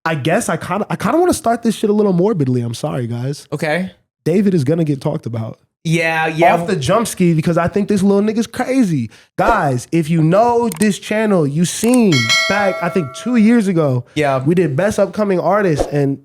I guess I kind of want to start this shit a little morbidly. I'm sorry, guys. Okay. David is gonna get talked about. Yeah. Off the jump ski because I think this little nigga's crazy. Guys, if you know this channel, you seen back, I think 2 years ago, we did best upcoming artist, and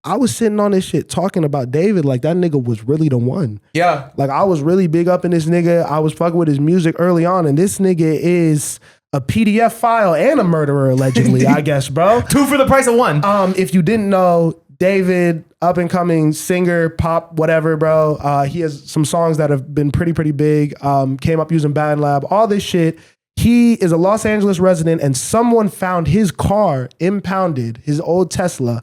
I was sitting on this shit talking about David like that nigga was really the one. Yeah. Like I was really big up in this nigga. I was fucking with his music early on, and this nigga is a PDF file and a murderer, allegedly, I guess, bro. 2 for the price of 1. If you didn't know, David, up and coming singer, pop, whatever, bro. He has some songs that have been pretty big. Came up using Bad Lab, all this shit. He is a Los Angeles resident, and someone found his car impounded, his old Tesla,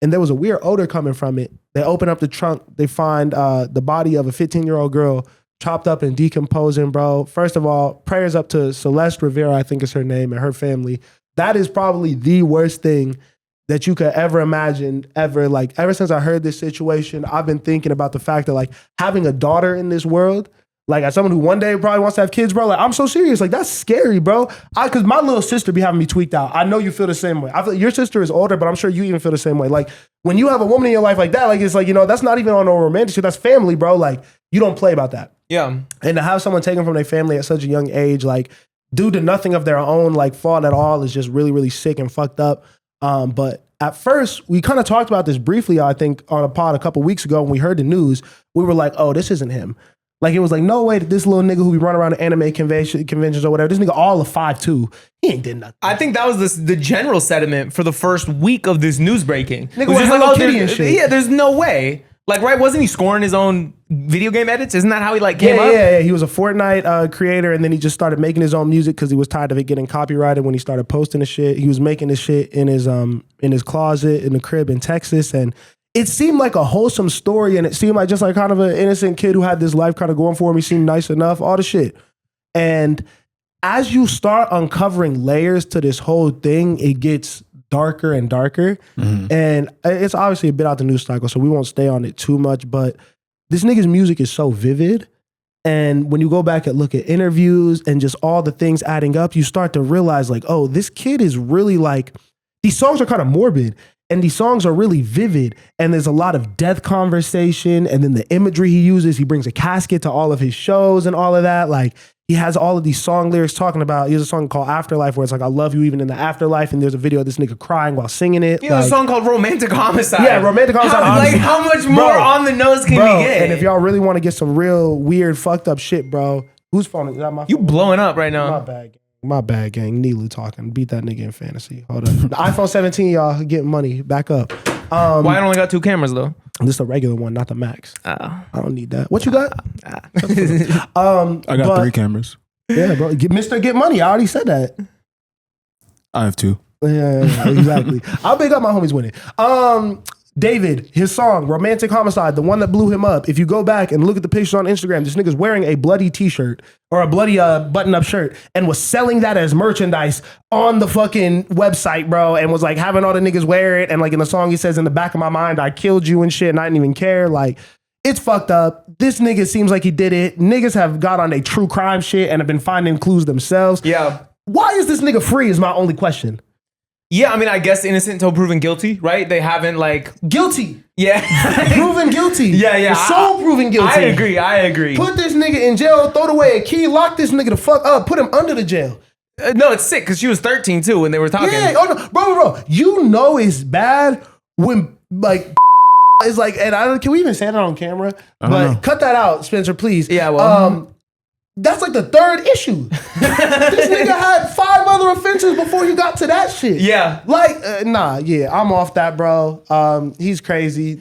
and there was a weird odor coming from it. They open up the trunk, they find the body of a 15-year-old girl chopped up and decomposing, bro. First of all, prayers up to Celeste Rivera, I think is her name, and her family. That is probably the worst thing that you could ever imagine, ever. Like, ever since I heard this situation, I've been thinking about the fact that, like, having a daughter in this world, like, as someone who one day probably wants to have kids, bro, like, I'm so serious. Like, that's scary, bro. Because my little sister be having me tweaked out. I know you feel the same way. I feel your sister is older, but I'm sure you even feel the same way. Like, when you have a woman in your life like that, like, it's like, you know, that's not even on a romantic shit. That's family, bro. Like, you don't play about that. Yeah. And to have someone taken from their family at such a young age, like, due to nothing of their own, like, fault at all, is just really sick and fucked up. But at first, we kind of talked about this briefly, I think, on a pod a couple weeks ago when we heard the news. We were like, oh, this isn't him. Like, it was like, no way that this little nigga who be running around the anime conventions or whatever, this nigga all of 5'2", he ain't did nothing. I think that was the general sentiment for the first week of this news breaking. Nigga was Hello Kitty and shit. Yeah, there's no way. Like, right, wasn't he scoring his own video game edits? Isn't that how he, like, came up? Yeah. He was a Fortnite creator, and then he just started making his own music because he was tired of it getting copyrighted when he started posting the shit. He was making this shit in his closet, in the crib in Texas, and it seemed like a wholesome story, and it seemed like just like kind of an innocent kid who had this life kind of going for him. He seemed nice enough, all the shit. And as you start uncovering layers to this whole thing, it gets darker and darker. Mm-hmm. And it's obviously a bit out the news cycle, so we won't stay on it too much, but this nigga's music is so vivid. And when you go back and look at interviews and just all the things adding up, you start to realize like, oh, this kid is really like, these songs are kind of morbid. And these songs are really vivid, and there's a lot of death conversation, and then the imagery he uses, he brings a casket to all of his shows and all of that. Like, he has all of these song lyrics talking about, he has a song called Afterlife where it's like, I love you even in the afterlife, and there's a video of this nigga crying while singing it. He has a song called Romantic Homicide. Yeah, Romantic Homicide. How much more on the nose can we get? And if y'all really want to get some real weird, fucked up shit, bro, whose phone is that? My phone? You blowing up right now. My bad, gang. Nilu talking. Beat that nigga in fantasy. Hold up. The iPhone 17, y'all, getting money. Back up. Why it only got 2 cameras, though? This is a regular one, not the Max. I don't need that. What you got? I got 3 cameras. Yeah, bro. Mr. Get Money. I already said that. I have 2. Yeah, exactly. I'll big up my homies winning. David, his song, Romantic Homicide, the one that blew him up. If you go back and look at the pictures on Instagram, this nigga's wearing a bloody t-shirt or a bloody button-up shirt and was selling that as merchandise on the fucking website, bro, and was like having all the niggas wear it. And like in the song, he says, in the back of my mind, I killed you and shit, and I didn't even care. Like, it's fucked up. This nigga seems like he did it. Niggas have got on a true crime shit and have been finding clues themselves. Yeah. Why is this nigga free is my only question. Yeah, I mean, I guess innocent until proven guilty, right? They haven't like... Guilty. Yeah. Proven guilty. Yeah. So proven guilty. I agree. Put this nigga in jail, throw away a key, lock this nigga the fuck up, put him under the jail. No, it's sick because she was 13 too when they were talking. Yeah, oh no, bro. You know it's bad when like it's like, and I don't, can we even say that on camera? But cut that out, Spencer, please. Yeah, well. That's like the 3rd issue. This nigga had 5 other offenses before he got to that shit. Yeah. Like, I'm off that, bro. He's crazy.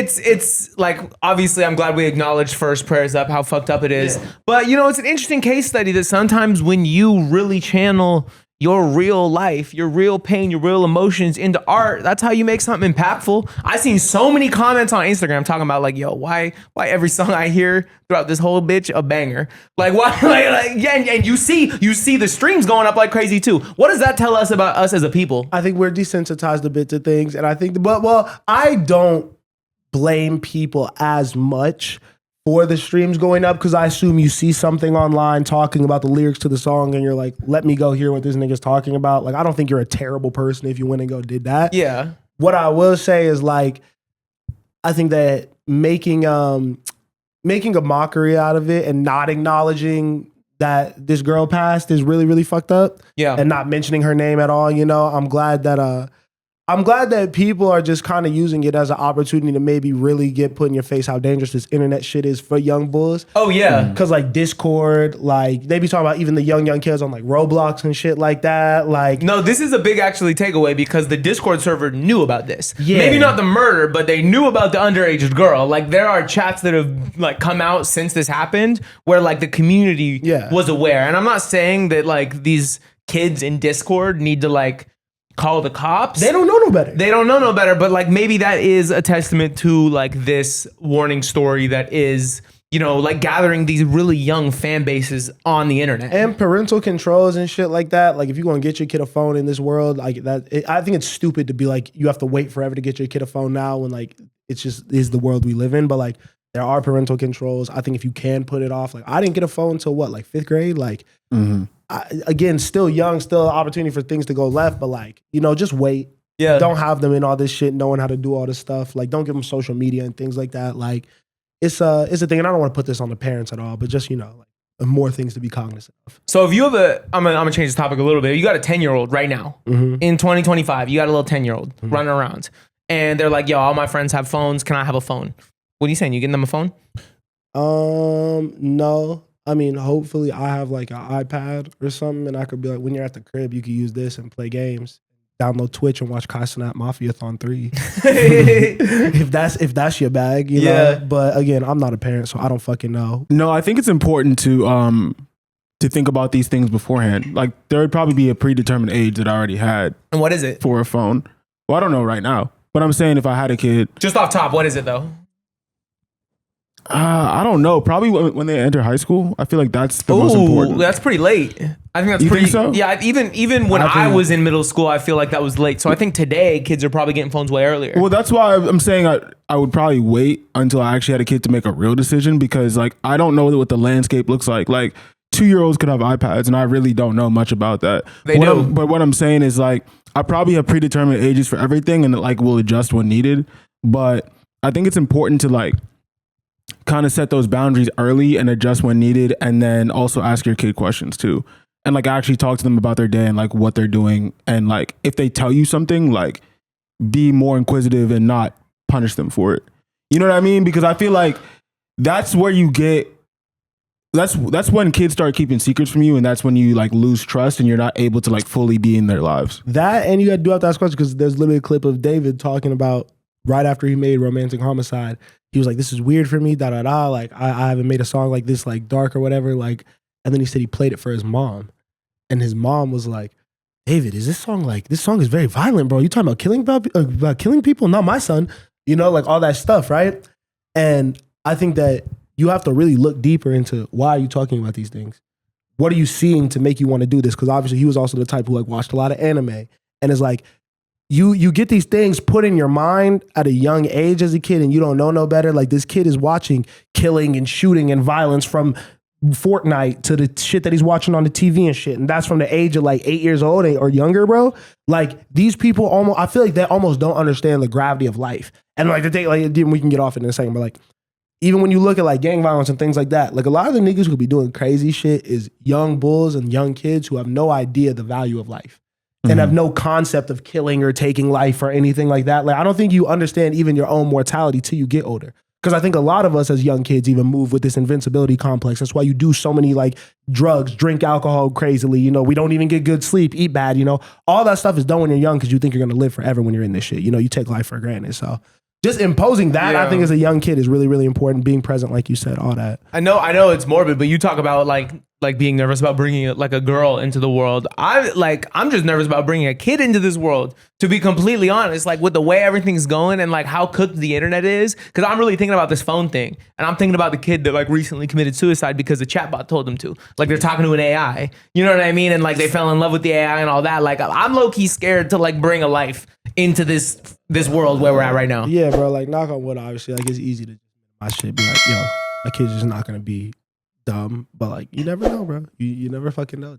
It's like, obviously I'm glad we acknowledged first, prayers up, how fucked up it is. Yeah. But, you know, it's an interesting case study that sometimes when you really channel your real life, your real pain, your real emotions into art, that's how you make something impactful. I've seen so many comments on Instagram talking about like, yo, why every song I hear throughout this whole bitch a banger? Like, why? Like yeah, and you see the streams going up like crazy too. What does that tell us about us as a people? I think we're desensitized a bit to things, and I think, I don't blame people as much for the streams going up, because I assume you see something online talking about the lyrics to the song and you're like, let me go hear what this nigga's talking about. Like, I don't think you're a terrible person if you went and go did that. Yeah. What I will say is, like, I think that making a mockery out of it and not acknowledging that this girl passed is really, really fucked up. Yeah. And not mentioning her name at all, you know. I'm glad that people are just kind of using it as an opportunity to maybe really get put in your face how dangerous this internet shit is for young bulls. Oh, yeah. Because, like, Discord, like, they be talking about even the young kids on, like, Roblox and shit like that. Like, no, this is a big actually takeaway, because the Discord server knew about this. Yeah. Maybe not the murder, but they knew about the underage girl. Like, there are chats that have, like, come out since this happened where, like, the community was aware. And I'm not saying that, like, these kids in Discord need to, like, call the cops. they don't know no better. They don't know no better, but like maybe that is a testament to like this warning story that is, you know, like gathering these really young fan bases on the internet. And parental controls and shit like that. Like, if you're going to get your kid a phone in this world, like that, I think it's stupid to be like, you have to wait forever to get your kid a phone now when, like, it's just is the world we live in. But, like, there are parental controls. I think if you can put it off, like, I didn't get a phone until what, like 5th grade? Like, again, still young, still opportunity for things to go left, but, like, you know, just wait. Yeah. Don't have them in all this shit, knowing how to do all this stuff. Like, don't give them social media and things like that. Like, it's a thing, and I don't want to put this on the parents at all, but just, you know, like, more things to be cognizant of. So if you have I'm gonna change this topic a little bit. You got a 10-year-old right now in 2025. You got a little 10-year-old running around, and they're like, "Yo, all my friends have phones. Can I have a phone?" What are you saying? You getting them a phone? No. I mean, hopefully I have like an iPad or something, and I could be like, when you're at the crib, you can use this and play games, download Twitch and watch Cautionary Mafiathon 3. if that's your bag, you know. But again, I'm not a parent, so I don't fucking know. No, I think it's important to think about these things beforehand. Like, there would probably be a predetermined age that I already had. And what is it? For a phone. Well, I don't know right now, but I'm saying if I had a kid. Just off top, what is it though? I don't know. Probably when they enter high school. I feel like that's the most important. That's pretty late. I think that's you pretty. Think so? Yeah, even when I was in middle school, I feel like that was late. So I think today kids are probably getting phones way earlier. Well, that's why I'm saying I would probably wait until I actually had a kid to make a real decision, because like I don't know what the landscape looks like. Like 2-year-olds could have iPads, and I really don't know much about that. But what I'm saying is, like, I probably have predetermined ages for everything, and like will adjust when needed. But I think it's important to like kind of set those boundaries early and adjust when needed, and then also ask your kid questions too, and like actually talk to them about their day and like what they're doing, and like if they tell you something, like be more inquisitive and not punish them for it. You know what I mean? Because I feel like that's where you get that's when kids start keeping secrets from you, and that's when you like lose trust and you're not able to like fully be in their lives. That, and you do have to ask questions, because there's literally a clip of David talking about right after he made Romantic Homicide. He was like, "This is weird for me, like I haven't made a song like this, like dark or whatever." Like, and then he said he played it for his mom, and his mom was like, "David, is this song is very violent, bro? You talking about killing people? Not my son." You know, like all that stuff, right? And I think that you have to really look deeper into, why are you talking about these things? What are you seeing to make you want to do this? Because obviously he was also the type who like watched a lot of anime, and it's like, you get these things put in your mind at a young age as a kid, and you don't know no better. Like, this kid is watching killing and shooting and violence from Fortnite to the shit that he's watching on the TV and shit. And that's from the age of like 8 years old or younger, bro. Like, these people I feel like they almost don't understand the gravity of life. And like the thing, like, we can get off it in a second, but like, even when you look at like gang violence and things like that, like a lot of the niggas who be doing crazy shit is young bulls and young kids who have no idea the value of life. And have no concept of killing or taking life or anything like that. Like, I don't think you understand even your own mortality till you get older. Because I think a lot of us as young kids even move with this invincibility complex. That's why you do so many like drugs, drink alcohol crazily. You know, we don't even get good sleep, eat bad. You know, all that stuff is done when you're young, because you think you're going to live forever when you're in this shit. You know, you take life for granted. So just imposing that, I think as a young kid is really, really important. Being present, like you said, all that. I know it's morbid, but you talk about like being nervous about bringing like a girl into the world. I'm just nervous about bringing a kid into this world, to be completely honest, like with the way everything's going and like how cooked the internet is. Cause I'm really thinking about this phone thing, and I'm thinking about the kid that like recently committed suicide because the chatbot told them to. Like, they're talking to an AI, you know what I mean? And like they fell in love with the AI and all that. Like, I'm low key scared to like bring a life into this world where we're at right now. Yeah, bro. Like, knock on wood, obviously. Like, it's easy to my shit be like, yo, My kid's just not gonna be dumb. But like, you never know, bro. You never fucking know.